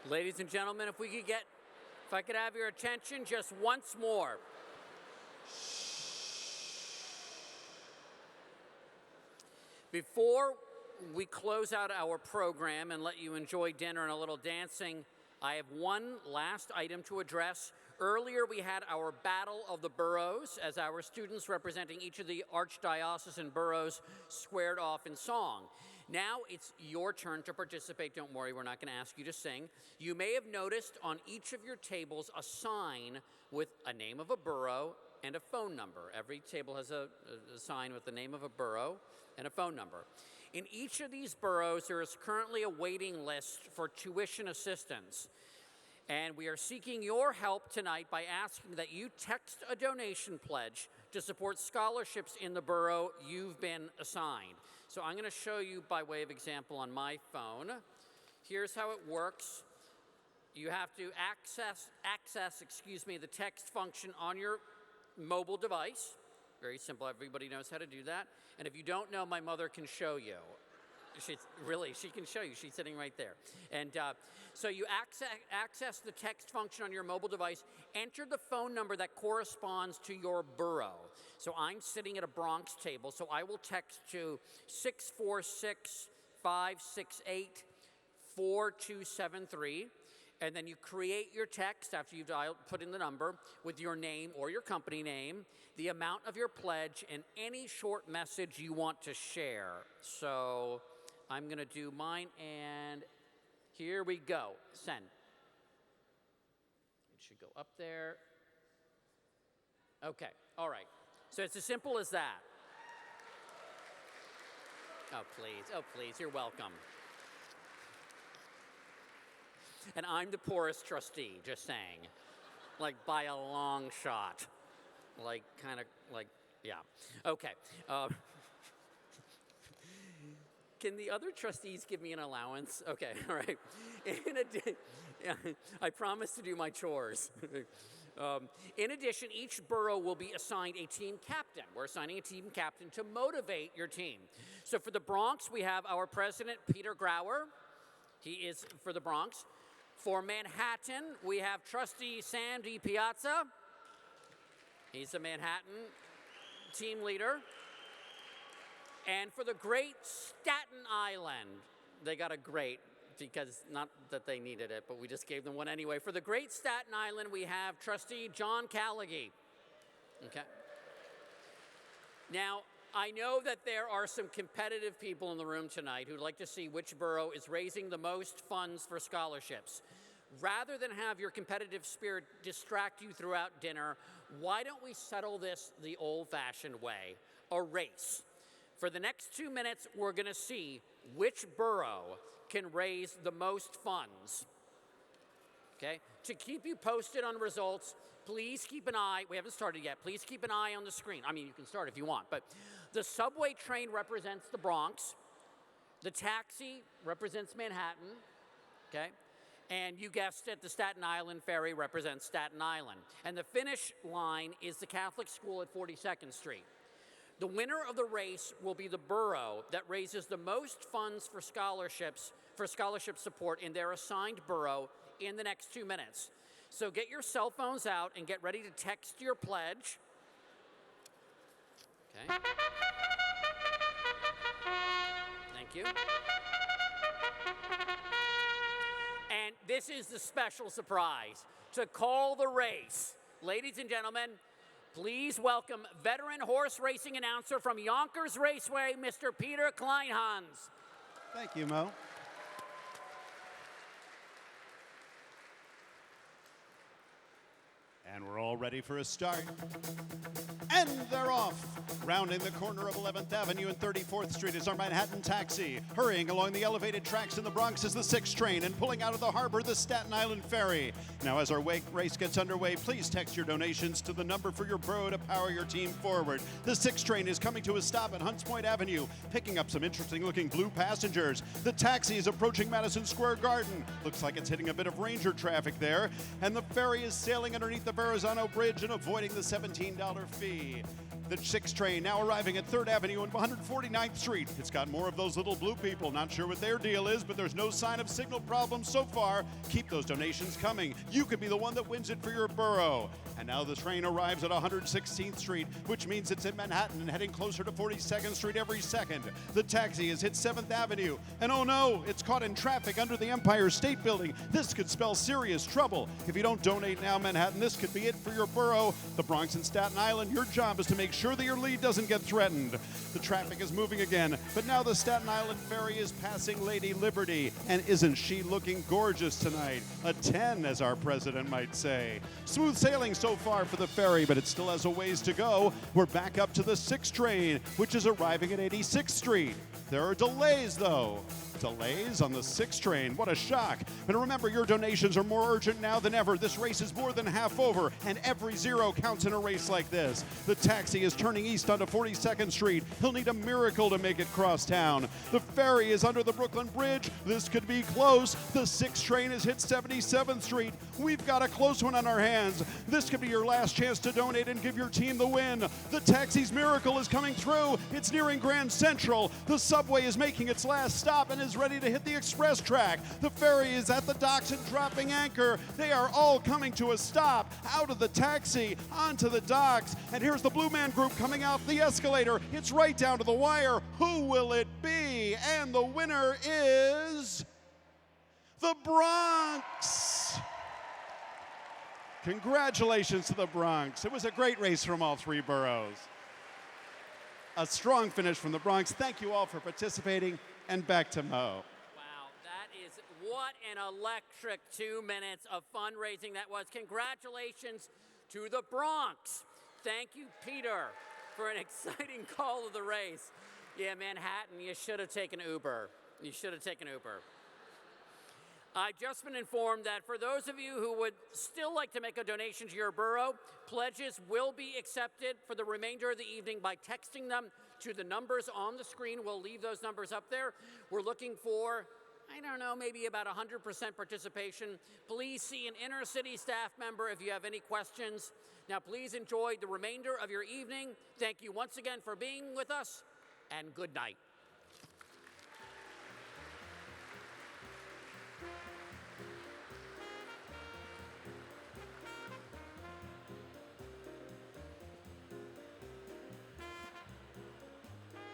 Ladies and gentlemen, if I could have your attention just once more. Before we close out our program and let you enjoy dinner and a little dancing, I have one last item to address. Earlier, we had our Battle of the Boroughs as our students representing each of the archdiocesan boroughs squared off in song. Now it's your turn to participate. Don't worry, we're not going to ask you to sing. You may have noticed on each of your tables a sign with a name of a borough and a phone number. Every table has a sign with the name of a borough and a phone number. In each of these boroughs, there is currently a waiting list for tuition assistance. And we are seeking your help tonight by asking that you text a donation pledge to support scholarships in the borough you've been assigned. So I'm going to show you by way of example on my phone. Here's how it works. You have to access the text function on your mobile device. Very simple. Everybody knows how to do that. And if you don't know, my mother can show you. She can show you. She's sitting right there. And so you access the text function on your mobile device, enter the phone number that corresponds to your borough. So I'm sitting at a Bronx table, so I will text to 646-568-4273. And then you create your text after you've put in the number with your name or your company name, the amount of your pledge, and any short message you want to share. So I'm going to do mine, and here we go. Send. It should go up there. Okay, all right. So it's as simple as that. Oh, please, you're welcome. And I'm the poorest trustee, just saying. Like, by a long shot. Yeah. Okay. Can the other trustees give me an allowance? Okay, all right. I promise to do my chores. In addition, each borough will be assigned a team captain. We're assigning a team captain to motivate your team. So for the Bronx, we have our president, Peter Grauer. He is for the Bronx. For Manhattan, we have trustee Sam DiPiazza. He's a Manhattan team leader. And for the great Staten Island, they got a great, because not that they needed it, but we just gave them one anyway. For the great Staten Island, we have trustee John Callaghy. Okay. Now, I know that there are some competitive people in the room tonight who'd like to see which borough is raising the most funds for scholarships. Rather than have your competitive spirit distract you throughout dinner, why don't we settle this the old-fashioned way, a race? For the next 2 minutes, we're going to see which borough can raise the most funds. Okay? To keep you posted on results, please keep an eye. We haven't started yet. Please keep an eye on the screen. I mean, you can start if you want. But the subway train represents the Bronx. The taxi represents Manhattan. Okay? And you guessed it, the Staten Island ferry represents Staten Island. And the finish line is the Catholic school at 42nd Street. The winner of the race will be the borough that raises the most funds for scholarship support in their assigned borough in the next 2 minutes. So get your cell phones out and get ready to text your pledge. Okay. Thank you. And this is the special surprise. To call the race, ladies and gentlemen, please welcome veteran horse racing announcer from Yonkers Raceway, Mr. Peter Kleinhans. Thank you, Mo. And we're all ready for a start. And they're off. Rounding the corner of 11th Avenue and 34th Street is our Manhattan taxi. Hurrying along the elevated tracks in the Bronx is the 6 train, and pulling out of the harbor, the Staten Island ferry. Now, as our race gets underway, please text your donations to the number for your borough to power your team forward. The 6 train is coming to a stop at Hunts Point Avenue, picking up some interesting-looking blue passengers. The taxi is approaching Madison Square Garden. Looks like it's hitting a bit of Ranger traffic there. And the ferry is sailing underneath the Verrazano Bridge and avoiding the $17 fee. The 6 train now arriving at 3rd Avenue and 149th Street. It's got more of those little blue people. Not sure what their deal is, but there's no sign of signal problems so far. Keep those donations coming. You could be the one that wins it for your borough. And now the train arrives at 116th Street, which means it's in Manhattan and heading closer to 42nd Street every second. The taxi has hit 7th Avenue. And oh no, it's caught in traffic under the Empire State Building. This could spell serious trouble. If you don't donate now, Manhattan, this could be it for your borough. The Bronx and Staten Island, your job is to make sure that your lead doesn't get threatened. The traffic is moving again, but now the Staten Island ferry is passing Lady Liberty. And isn't she looking gorgeous tonight? A 10, as our president might say. Smooth sailing so far for the ferry, but it still has a ways to go. We're back up to the 6 train, which is arriving at 86th Street. There are delays, though. Delays on the 6 train. What a shock. And remember, your donations are more urgent now than ever. This race is more than half over, and every zero counts in a race like this. The taxi is turning east onto 42nd Street. He'll need a miracle to make it cross town. The ferry is under the Brooklyn Bridge. This could be close. The 6 train has hit 77th Street. We've got a close one on our hands. This could be your last chance to donate and give your team the win. The taxi's miracle is coming through. It's nearing Grand Central. The subway is making its last stop and is ready to hit the express track. The ferry is at the docks and dropping anchor. They are all coming to a stop. Out of the taxi, onto the docks. And here's the Blue Man Group coming out the escalator. It's right down to the wire. Who will it be? And the winner is the Bronx. Congratulations to the Bronx. It was a great race from all 3 boroughs. A strong finish from the Bronx. Thank you all for participating. And back to Mo. Wow, that is what an electric 2 minutes of fundraising that was. Congratulations to the Bronx. Thank you, Peter, for an exciting call of the race. Yeah, Manhattan, you should have taken Uber. You should have taken Uber. I've just been informed that for those of you who would still like to make a donation to your borough, pledges will be accepted for the remainder of the evening by texting them to the numbers on the screen. We'll leave those numbers up there. We're looking for, I don't know, maybe about 100% participation. Please see an inner city staff member if you have any questions. Now, please enjoy the remainder of your evening. Thank you once again for being with us, and good night.